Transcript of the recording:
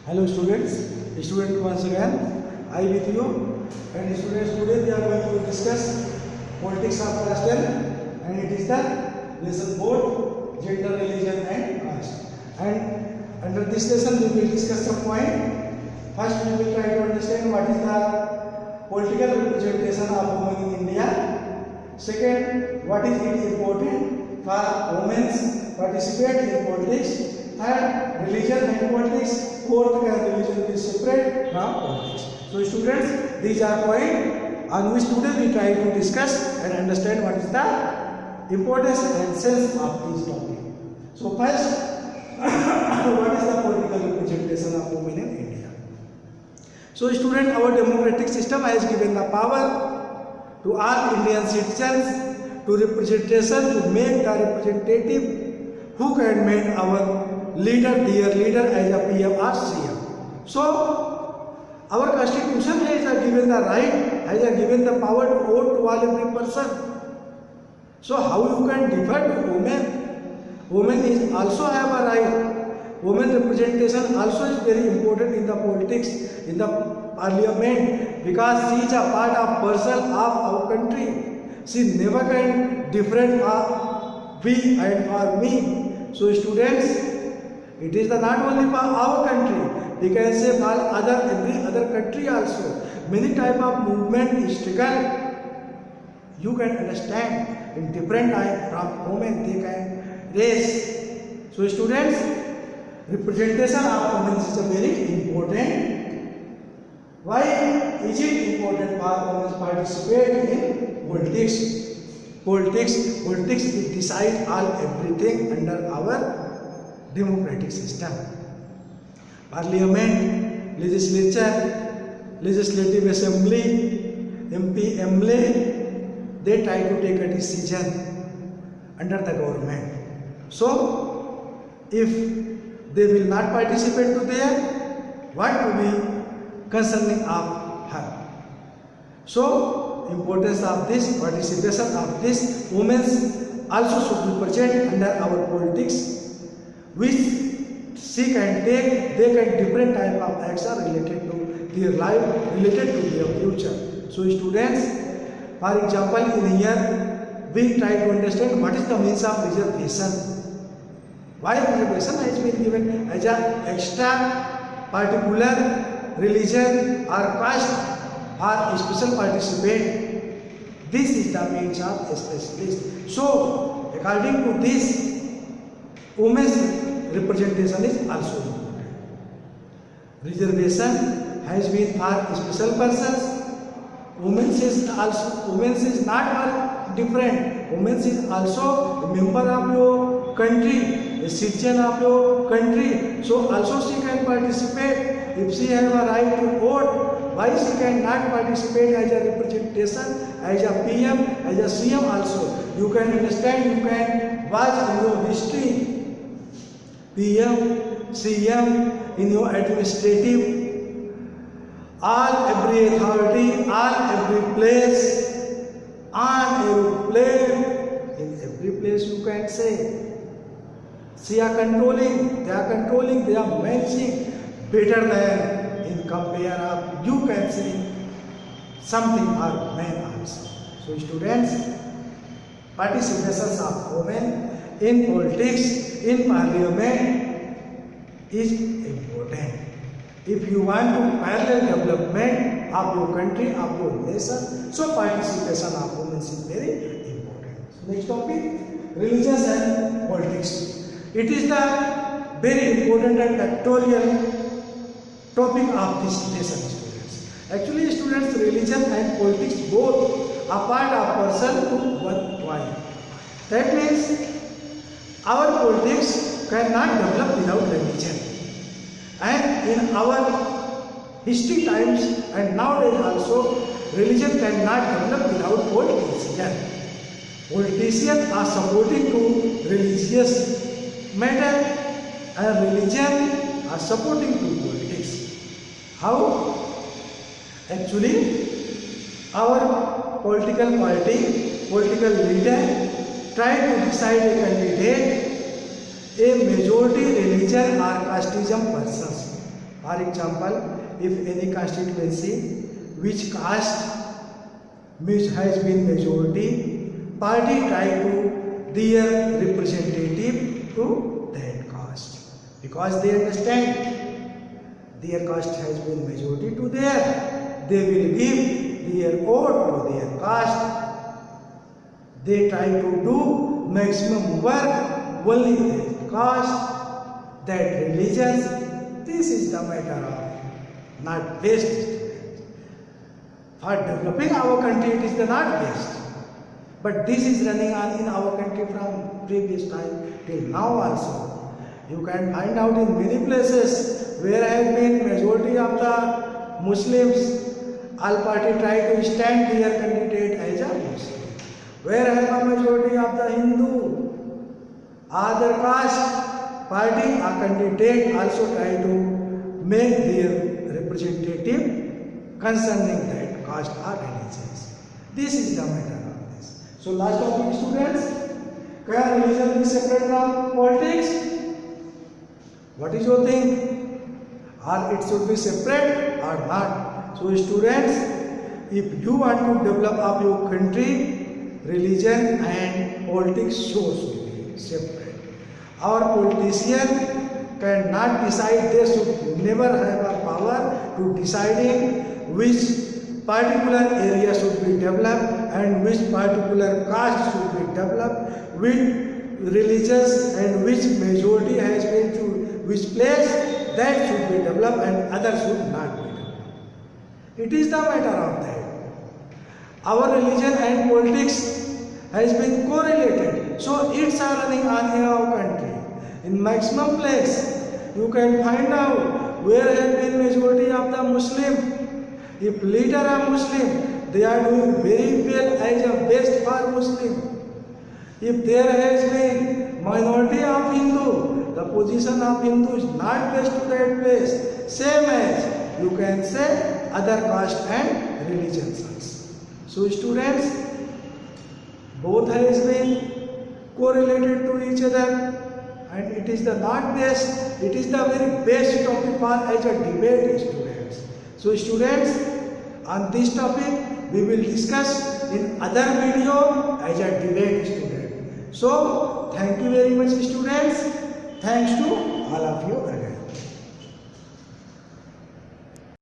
Hello student once again, I with you. And students, today we are going to discuss politics of class 10, and it is the lesson 4, gender, religion and caste. And under this lesson we will discuss some point. First we will try to understand what is the political representation of women in India. Second, what is it important for women's participate in politics. Third, religion and politics. Fourth, can religion be separate from politics? So students, these are points on which today we try to discuss and understand what is the importance and sense of this topic. So first, what is the political representation of women in India? So student, our democratic system has given the power to all Indian citizens to representation, to make the representative who can make our leader, their leader as a PM or CM. So our constitution has given the right, has given the power to vote to all every person. So how you can defer to women? Women is also have a right. Women representation also is very important in the politics, in the parliament, because she is a part of person of our country. She never can different for we and for me. So students, it is the not only for our country, we can say for every other country also. Many type of movement is taken. You can understand in different type from women they can raise. So students, representation of women is a very important. Why is it important for women to participate in politics? Politics it decide all everything under our democratic system. Parliament, legislature, legislative assembly, MP, MLA, they try to take a decision under the government. So if they will not participate to there, what will be concerning of her? So importance of this, participation of this, women also should be present under our politics, which she can take, they can different type of action related to their life, related to their future. So students, for example, in here we try to understand what is the means of reservation. Why reservation has been given as an extra particular religion or caste or special participant. This is the means of specialist. So according to this, women's representation is also important. Reservation has been for special persons. Women's is not different. Women's is also a member of your country, a citizen of your country. So also she can participate. If she has a right to vote, why she cannot participate as a representation, as a PM, as a CM also? You can understand, you can watch in your history. PM, CM, in your administrative, all every authority, all every place, on aeroplane, in every place you can say. They are controlling, they are managing better than in compare of, you can say something for men also. So students, participation of women in politics, in parliament is important. If you want to parallel development of your country, of your nation, so participation of women is very important. So next topic, religion and politics. It is the very important and factorial topic of this lesson, students. Actually, students, religion and politics both are part of person to one point. That means our politics cannot develop without religion. And in our history times and nowadays also, religion cannot develop without politicians. Politicians are supporting to religious matter and religion are supporting to politics. How? Actually, our political party, political leader try to decide a candidate, a majority religion or casteism persons. For example, if any constituency which caste which has been majority, party try to their representative to that caste because they understand their caste has been majority to their, they will give their vote to their caste. They try to do maximum work only that caste, that religions. This is the matter of not best students. For developing our country, it is the not best. But this is running on in our country from previous time till now also. You can find out in many places where has been majority of the Muslims, all party try to stand their candidate as a Muslim. Where has a majority of the Hindu, other caste party or candidate also try to make their representative concerning that caste or religions. This is the matter of this. So last topic students, can religion be separate from politics? What is your think? Or it should be separate or not? So students, if you want to develop up your country, religion and politics should be separate. Our politician cannot decide, they should never have a power to deciding which particular area should be developed and which particular caste should be developed, which religious and which majority has been to which place, that should be developed and other should not be developed. It is the matter of that. Our religion and politics has been correlated, so it's running on in our country. In maximum place, you can find out where has been majority of the Muslim. If leader are Muslim, they are doing very well as a best for Muslim. If there has been minority of Hindu, the position of Hindu is not best to that place. Same as you can say other caste and religions also. So students, both has been correlated to each other, and it is the not best, it is the very best topic for as a debate students. So students, on this topic we will discuss in other video as a debate student. So thank you very much students. Thanks to all of you.